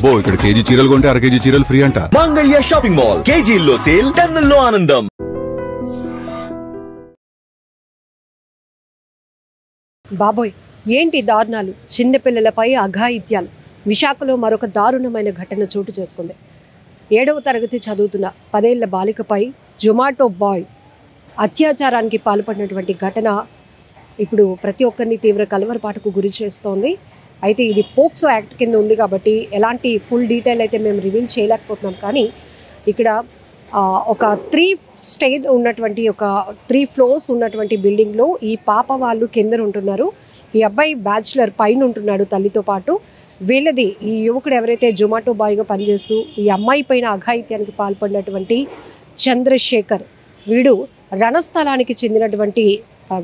అబ్బో ఇక్కడ కేజీ చీరలు కొంటే అర కేజీ చీరలు ఫ్రీ అంట. మంగళ్య షాపింగ్ మాల్, కేజీల్లో సేల్, టన్నుల్లో ఆనందం. బాబోయ్, ఏంటి దారుణాలు! చిన్నపిల్లలపై అఘాయిత్యాలు. విశాఖలో మరొక దారుణమైన ఘటన చోటు చేసుకుంది. 7వ తరగతి చదువుతున్న 10 ఏళ్ల బాలికపై జొమాటో బాయ్ అత్యాచారానికి పాల్పడినటువంటి ఘటన ఇప్పుడు ప్రతి ఒక్కరిని తీవ్ర కలవరపాటుకు గురి చేస్తోంది. అయితే ఇది పోక్సో యాక్ట్ కింద ఉంది కాబట్టి ఎలాంటి ఫుల్ డీటెయిల్ అయితే మేము రివీల్ చేయలేకపోతున్నాం. కానీ ఇక్కడ ఒక 3 స్టేర్ ఉన్నటువంటి ఒక 3 ఫ్లోర్స్ ఉన్నటువంటి బిల్డింగ్లో ఈ పాప వాళ్ళు కింద ఉంటున్నారు. ఈ అబ్బాయి బ్యాచులర్ పైన ఉంటున్నాడు తల్లితో పాటు. వీళ్ళది ఈ యువకుడు ఎవరైతే జొమాటో బాయ్గా పనిచేస్తూ ఈ అమ్మాయి పైన అఘాయిత్యానికి పాల్పడినటువంటి చంద్రశేఖర్, వీడు రణస్థలానికి చెందినటువంటి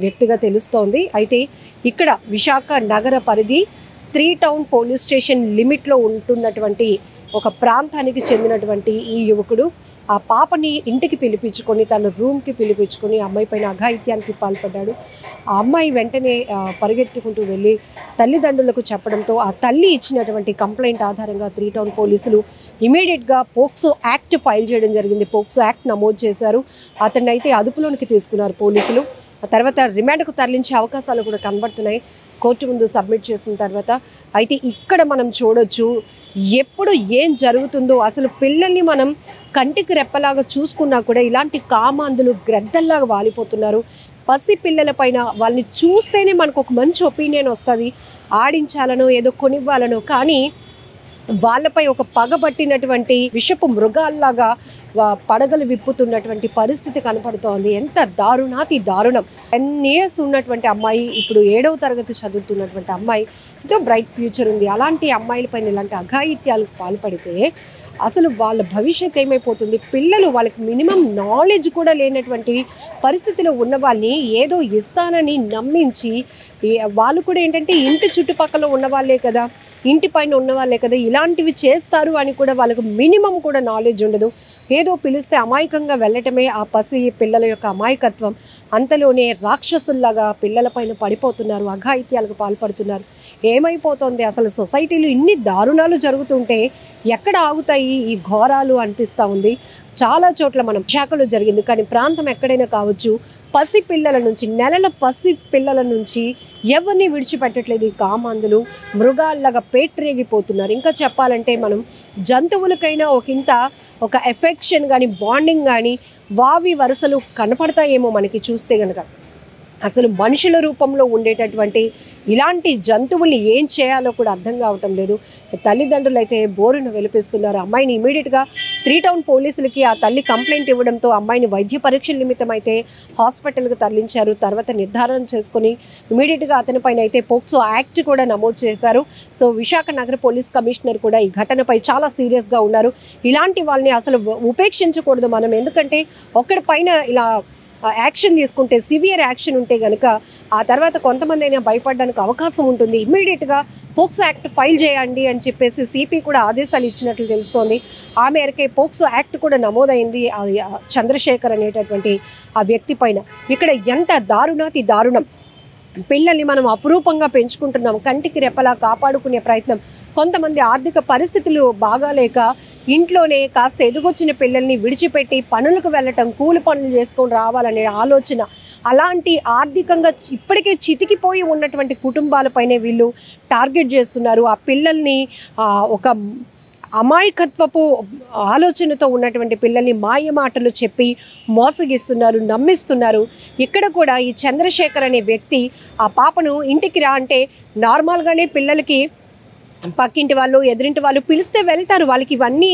వ్యక్తిగా తెలుస్తోంది. అయితే ఇక్కడ విశాఖ నగర పరిధి 3 టౌన్ పోలీస్ స్టేషన్ లిమిట్లో ఉంటున్నటువంటి ఒక ప్రాంతానికి చెందినటువంటి ఈ యువకుడు ఆ పాపని ఇంటికి పిలిపించుకొని తన రూమ్కి పిలిపించుకొని అమ్మాయి పైన అఘాయిత్యానికి పాల్పడ్డాడు. ఆ అమ్మాయి వెంటనే పరిగెట్టుకుంటూ వెళ్ళి తల్లిదండ్రులకు చెప్పడంతో ఆ తల్లి ఇచ్చినటువంటి కంప్లైంట్ ఆధారంగా 3 టౌన్ పోలీసులు ఇమీడియట్గా పోక్సో యాక్ట్ ఫైల్ చేయడం జరిగింది. పోక్సో యాక్ట్ నమోదు చేశారు. అతన్ని అయితే అదుపులోనికి తీసుకున్నారు పోలీసులు. ఆ తర్వాత రిమాండ్కు తరలించే అవకాశాలు కూడా కనబడుతున్నాయి కోర్టు ముందు సబ్మిట్ చేసిన తర్వాత. అయితే ఇక్కడ మనం చూడొచ్చు ఎప్పుడు ఏం జరుగుతుందో. అసలు పిల్లల్ని మనం కంటికి రెప్పలాగా చూసుకున్నా కూడా ఇలాంటి కామాంధులు గ్రద్దల్లాగా వాలిపోతున్నారు. పసి పిల్లల పైన వాళ్ళని చూస్తేనే మనకు ఒక మంచి ఒపీనియన్ వస్తుంది, ఆడించాలనో ఏదో కొనివ్వాలనో. కానీ వాళ్ళపై ఒక పగబట్టినటువంటి విషపు మృగాల్లాగా పడగలు విప్పుతున్నటువంటి పరిస్థితి కనపడుతోంది. ఎంత దారుణాతి దారుణం. 10 years ఉన్నటువంటి అమ్మాయి, ఇప్పుడు 7వ తరగతి చదువుతున్నటువంటి అమ్మాయి, ఎంతో బ్రైట్ ఫ్యూచర్ ఉంది. అలాంటి అమ్మాయిలపైన ఇలాంటి అఘాయిత్యాలకు పాల్పడితే అసలు వాళ్ళ భవిష్యత్ ఏమైపోతుంది? పిల్లలు వాళ్ళకి మినిమం నాలెడ్జ్ కూడా లేనటువంటి పరిస్థితిలో ఉన్న వాళ్ళని ఏదో ఇస్తానని నమ్మించి, వాళ్ళు కూడా ఏంటంటే ఇంటి చుట్టుపక్కల ఉన్నవాళ్ళే కదా, ఇంటి పైన ఉన్నవాళ్ళే కదా, ఇలాంటివి చేస్తారు అని కూడా వాళ్ళకు మినిమం కూడా నాలెడ్జ్ ఉండదు. ఏదో పిలిస్తే అమాయకంగా వెళ్ళటమే ఆ పసి పిల్లల యొక్క అమాయకత్వం. అంతలోనే రాక్షసుల్లాగా పిల్లలపైన పడిపోతున్నారు, అఘాయిత్యాలకు పాల్పడుతున్నారు. ఏమైపోతుంది అసలు? సొసైటీలో ఇన్ని దారుణాలు జరుగుతుంటే ఎక్కడ ఆగుతాయి ఈ ఘోరాలు అనిపిస్తూ ఉంది. చాలా చోట్ల మనం విశాఖలో జరిగింది, కానీ ప్రాంతం ఎక్కడైనా కావచ్చు, పసి పిల్లల నుంచి, నెలల పసి పిల్లల నుంచి ఎవరిని విడిచిపెట్టట్లేదు ఈ కామాంధులు. మృగాల్లాగా పేట్రేగిపోతున్నారు. ఇంకా చెప్పాలంటే మనం జంతువులకైనా ఒక ఎఫెక్షన్ కానీ బాండింగ్ కానీ వావి వరుసలు కనపడతాయేమో మనకి చూస్తే కనుక. అసలు మనుషుల రూపంలో ఉండేటటువంటి ఇలాంటి జంతువుల్ని ఏం చేయాలో కూడా అర్థం కావటం లేదు. తల్లిదండ్రులు అయితే బోరును వెలిపిస్తున్నారు. అమ్మాయిని ఇమీడియట్గా 3 టౌన్ పోలీసులకి ఆ తల్లి కంప్లైంట్ ఇవ్వడంతో అమ్మాయిని వైద్య పరీక్షల నిమిత్తం అయితే హాస్పిటల్కి తరలించారు. తర్వాత నిర్ధారణ చేసుకుని ఇమీడియట్గా అతనిపైన అయితే పోక్సో యాక్ట్ కూడా నమోదు చేశారు. సో విశాఖ నగర పోలీస్ కమిషనర్ కూడా ఈ ఘటనపై చాలా సీరియస్గా ఉన్నారు. ఇలాంటి వాళ్ళని అసలు ఉపేక్షించకూడదు మనం. ఎందుకంటే ఒక్కడి పైన ఇలా యాక్షన్ తీసుకుంటే, సివియర్ యాక్షన్ ఉంటే కనుక ఆ తర్వాత కొంతమంది అయినా భయపడడానికి అవకాశం ఉంటుంది. ఇమ్మీడియట్గా పోక్సో యాక్ట్ ఫైల్ చేయండి అని చెప్పేసి సిపి కూడా ఆదేశాలు ఇచ్చినట్లు తెలుస్తోంది. ఆ మేరకే పోక్సో యాక్ట్ కూడా నమోదైంది చంద్రశేఖర్ అనేటటువంటి ఆ వ్యక్తి పైన. ఇక్కడ ఎంత దారుణాతి దారుణం. పిల్లల్ని మనం అపురూపంగా పెంచుకుంటున్నాం, కంటికి రెప్పలా కాపాడుకునే ప్రయత్నం. కొంతమంది ఆర్థిక పరిస్థితులు బాగాలేక ఇంట్లోనే కాస్త ఎదుగొచ్చిన పిల్లల్ని విడిచిపెట్టి పనులకు వెళ్ళటం, కూలి పనులు చేసుకొని రావాలనే ఆలోచన, అలాంటి ఆర్థికంగా ఇప్పటికే చితికిపోయి ఉన్నటువంటి కుటుంబాలపైనే వీళ్ళు టార్గెట్ చేస్తున్నారు. ఆ పిల్లల్ని ఒక అమాయకత్వపు ఆలోచనతో ఉన్నటువంటి పిల్లల్ని మాయమాటలు చెప్పి మోసగిస్తున్నారు, నమ్మిస్తున్నారు. ఇక్కడ కూడా ఈ చంద్రశేఖర్ అనే వ్యక్తి ఆ పాపను ఇంటికి రా అంటే నార్మల్గానే పిల్లలకి పక్కింటి వాళ్ళు, ఎదురింటి వాళ్ళు పిలిస్తే వెళ్తారు. వాళ్ళకి ఇవన్నీ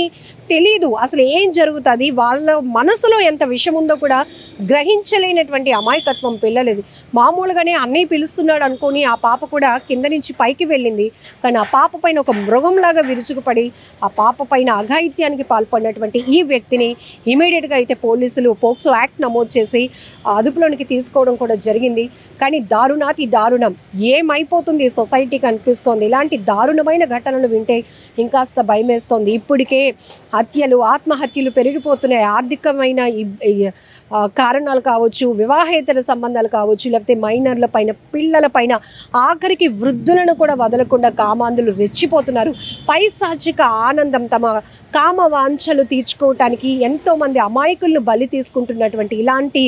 తెలీదు, అసలు ఏం జరుగుతుంది, వాళ్ళ మనసులో ఎంత విషయం ఉందో కూడా గ్రహించలేనటువంటి అమాయకత్వం పిల్లలది. మామూలుగానే అన్నయ్య పిలుస్తున్నాడు అనుకొని ఆ పాప కూడా కింద నుంచి పైకి వెళ్ళింది. కానీ ఆ పాప పైన ఒక మృగంలాగా విరుచుకుపడి ఆ పాప పైన అఘాయిత్యానికి పాల్పడినటువంటి ఈ వ్యక్తిని ఇమీడియట్గా అయితే పోలీసులు పోక్సో యాక్ట్ నమోదు చేసి అదుపులోనికి తీసుకోవడం కూడా జరిగింది. కానీ దారుణాతి దారుణం. ఏమైపోతుంది సొసైటీకి అనిపిస్తోంది. ఇలాంటి దారుణమైన దారుణమైన ఘటనలు వింటే ఇంకాస్త భయమేస్తోంది. ఇప్పటికే హత్యలు, ఆత్మహత్యలు పెరిగిపోతున్నాయి. ఆర్థికమైన కారణాలు కావచ్చు, వివాహేతర సంబంధాలు కావచ్చు, లేకపోతే మైనర్ల పైన, పిల్లల పైన, ఆఖరికి వృద్ధులను కూడా వదలకుండా కామాంధులు రెచ్చిపోతున్నారు. పైశాచిక ఆనందం, తమ కామ వాంఛలు తీర్చుకోవటానికి ఎంతోమంది అమాయకులను బలి తీసుకుంటున్నటువంటి ఇలాంటి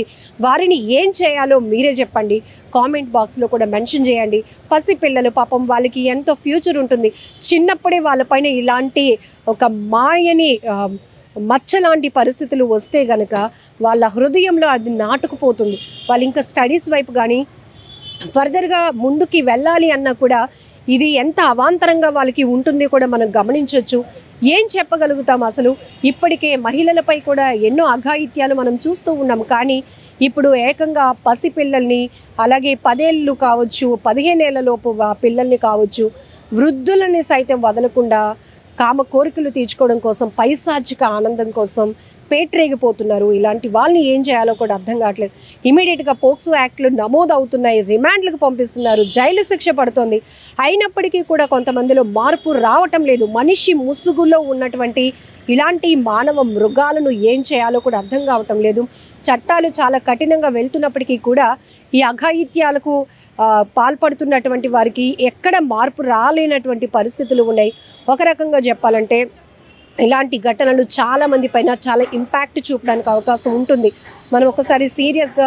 వారిని ఏం చేయాలో మీరే చెప్పండి. కామెంట్ బాక్స్లో కూడా మెన్షన్ చేయండి. పసిపిల్లలు పాపం, వాళ్ళకి ఎంతో ఫ్యూచర్ ఉంటుంది. చిన్నప్పుడే వాళ్ళపైన ఇలాంటి ఒక మాయని మచ్చలాంటి పరిస్థితులు వస్తే గనక వాళ్ళ హృదయంలో అది నాటుకుపోతుంది. వాళ్ళు ఇంకా స్టడీస్ వైపు కానీ ఫర్దర్గా ముందుకి వెళ్ళాలి అన్నా కూడా ఇది ఎంత అవాంతరంగా వాళ్ళకి ఉంటుంది కూడా మనం గమనించవచ్చు. ఏం చెప్పగలుగుతాం అసలు? ఇప్పటికే మహిళలపై కూడా ఎన్నో అఘాయిత్యాలు మనం చూస్తూ ఉన్నాం. కానీ ఇప్పుడు ఏకంగా పసిపిల్లల్ని, అలాగే 10 ఏళ్ళు కావచ్చు, 15 ఏళ్ల లోపు పిల్లల్ని కావచ్చు, వృద్ధులని సైతం వదలకుండా కామ కోరికలు తీర్చుకోవడం కోసం, పైశాచిక ఆనందం కోసం పేట్రేగిపోతున్నారు. ఇలాంటి వాళ్ళని ఏం చేయాలో కూడా అర్థం కావట్లేదు. ఇమీడియట్గా పోక్సో యాక్ట్లు నమోదు అవుతున్నాయి, రిమాండ్లకు పంపిస్తున్నారు, జైలు శిక్ష పడుతుంది. అయినప్పటికీ కూడా కొంతమందిలో మార్పు రావటం లేదు. మనిషి ముసుగులో ఉన్నటువంటి ఇలాంటి మానవ మృగాలను ఏం చేయాలో కూడా అర్థం కావటం లేదు. చట్టాలు చాలా కఠినంగా వెళ్తున్నప్పటికీ కూడా ఈ అఘాయిత్యాలకు పాల్పడుతున్నటువంటి వారికి ఎక్కడ మార్పు రాలేనటువంటి పరిస్థితులు ఉన్నాయి. ఒక రకంగా చెప్పాలంటే ఇలాంటి ఘటనలు చాలామంది పైన చాలా ఇంపాక్ట్ చూపడానికి అవకాశం ఉంటుంది. మనం ఒకసారి సీరియస్గా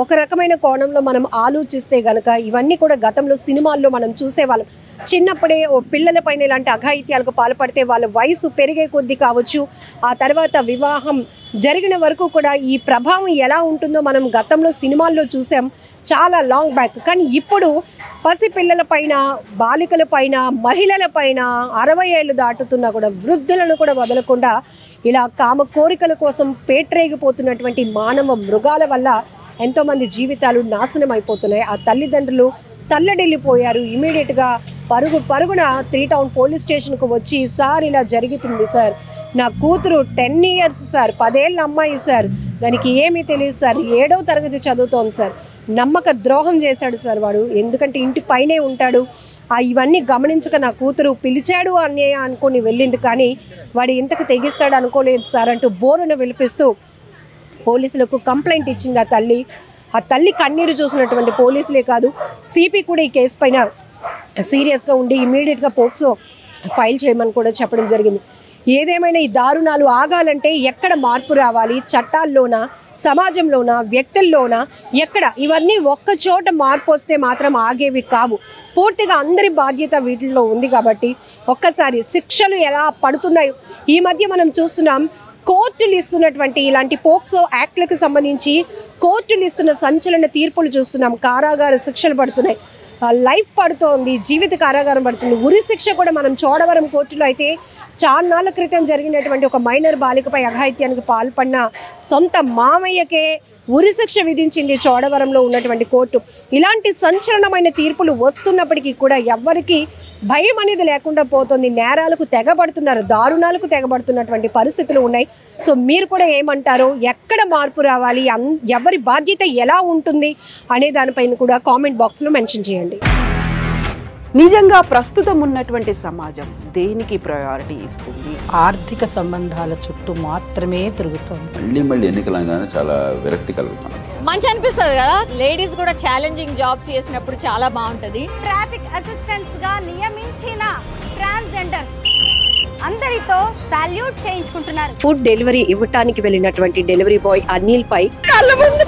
ఒక రకమైన కోణంలో మనం ఆలోచిస్తే కనుక ఇవన్నీ కూడా గతంలో సినిమాల్లో మనం చూసేవాళ్ళం. చిన్నప్పుడే పిల్లల పైన ఇలాంటి అఘాయిత్యాలకు పాల్పడితే వాళ్ళ వయసు పెరిగే కొద్దీ కావచ్చు, ఆ తర్వాత వివాహం జరిగిన వరకు కూడా ఈ ప్రభావం ఎలా ఉంటుందో మనం గతంలో సినిమాల్లో చూసాం, చాలా లాంగ్ బ్యాక్. కానీ ఇప్పుడు పసిపిల్లల పైన, బాలికల పైన, మహిళల పైన 60 ఏళ్ళు దాటుతున్నా కూడా వృద్ధులను కూడా వదలకుండా ఇలా కామ కోరికల కోసం పేట్రేగిపోతున్నటువంటి మానవ మృగాల వల్ల ఎంతోమంది జీవితాలు నాశనం అయిపోతున్నాయి. ఆ తల్లిదండ్రులు తల్లడిల్లిపోయారు. ఇమీడియట్గా పరుగున 3 టౌన్ పోలీస్ స్టేషన్కు వచ్చి, సార్ ఇలా జరుగుతుంది సార్, నా కూతురు 10 ఇయర్స్ సార్, 10 ఏళ్ళ అమ్మాయి సార్, దానికి ఏమీ తెలియదు సార్, 7వ తరగతి చదువుతోంది సార్, నమ్మక ద్రోహం చేశాడు సార్ వాడు, ఎందుకంటే ఇంటి పైనే ఉంటాడు, ఇవన్నీ గమనించక నా కూతురు పిలిచాడు అని అనుకుని వెళ్ళింది, కానీ వాడు ఇంతకు తెగిస్తాడు అనుకోలేదు సార్ అంటూ బోరున విలిపిస్తూ పోలీసులకు కంప్లైంట్ ఇచ్చింది ఆ తల్లి కన్నీరు చూసినటువంటి పోలీసులే కాదు, సిపి కూడా ఈ కేసు పైన సీరియస్గా ఉండి ఇమీడియట్గా పోక్సో ఫైల్ చేయమని కూడా చెప్పడం జరిగింది. ఏదేమైనా ఈ దారుణాలు ఆగాలంటే ఎక్కడ మార్పు రావాలి? చట్టాల్లోనా, సమాజంలోనా, వ్యక్తుల్లోనా, ఎక్కడ? ఇవన్నీ ఒక్క చోట మార్పు వస్తే మాత్రం ఆగేవి కావు. పూర్తిగా అందరి బాధ్యత వీటిల్లో ఉంది. కాబట్టి ఒక్కసారి శిక్షలు ఎలా పడుతున్నాయో ఈ మధ్య మనం చూస్తున్నాం. కోర్టులు ఇస్తున్నటువంటి ఇలాంటి పోక్సో యాక్ట్లకు సంబంధించి కోర్టులు ఇస్తున్న సంచలన తీర్పులు చూస్తున్నాం. కారాగార శిక్షలు పడుతున్నాయి, లైఫ్ పడుతోంది, జీవిత కారాగారం పడుతుంది. ఉరి శిక్ష కూడా మనం చోడవరం కోర్టులో అయితే చాన్నాళ్ళ క్రితం జరిగినటువంటి ఒక మైనర్ బాలికపై అఘాయిత్యానికి పాల్పడిన సొంత మామయ్యకే ఉరిశిక్ష విధించింది చోడవరంలో ఉన్నటువంటి కోర్టు. ఇలాంటి సంచలనమైన తీర్పులు వస్తున్నప్పటికీ కూడా ఎవ్వరికి భయం అనేది లేకుండా పోతుంది. నేరాలకు తెగబడుతున్నారు, దారుణాలకు తెగబడుతున్నటువంటి పరిస్థితులు ఉన్నాయి. సో మీరు కూడా ఏమంటారో, ఎక్కడ మార్పు రావాలి, ఎవరి బాధ్యత ఎలా ఉంటుంది అనే దానిపైన కూడా కామెంట్ బాక్స్లో మెన్షన్ చేయండి. నిజంగా ప్రస్తుతం ఉన్నటువంటి సమాజం దేనికి ప్రయారిటీ ఇస్తుంది? ఆర్థిక సంబంధాల చుట్టూ మాత్రమే తిరుగుతుంది. మళ్ళీ ఎన్నికలంగానే చాలా విరక్తి కలుగుతాను. మంచి అనిపిస్తుంది కదా, లేడీస్ కూడా ఛాలెంజింగ్ జాబ్స్ చేసినప్పుడు చాలా బాగుంటది. ట్రాఫిక్ అసిస్టెంట్స్ గా నియమించిన ట్రాన్స్జెండర్స్ అందరితో సాల్యూట్ చేయించుకుంటున్నారు. ఫుడ్ డెలివరీ ఇవ్వటానికి వెళ్ళినటువంటి డెలివరీ బాయ్ అనిల్ పై కళ్ళ ముందు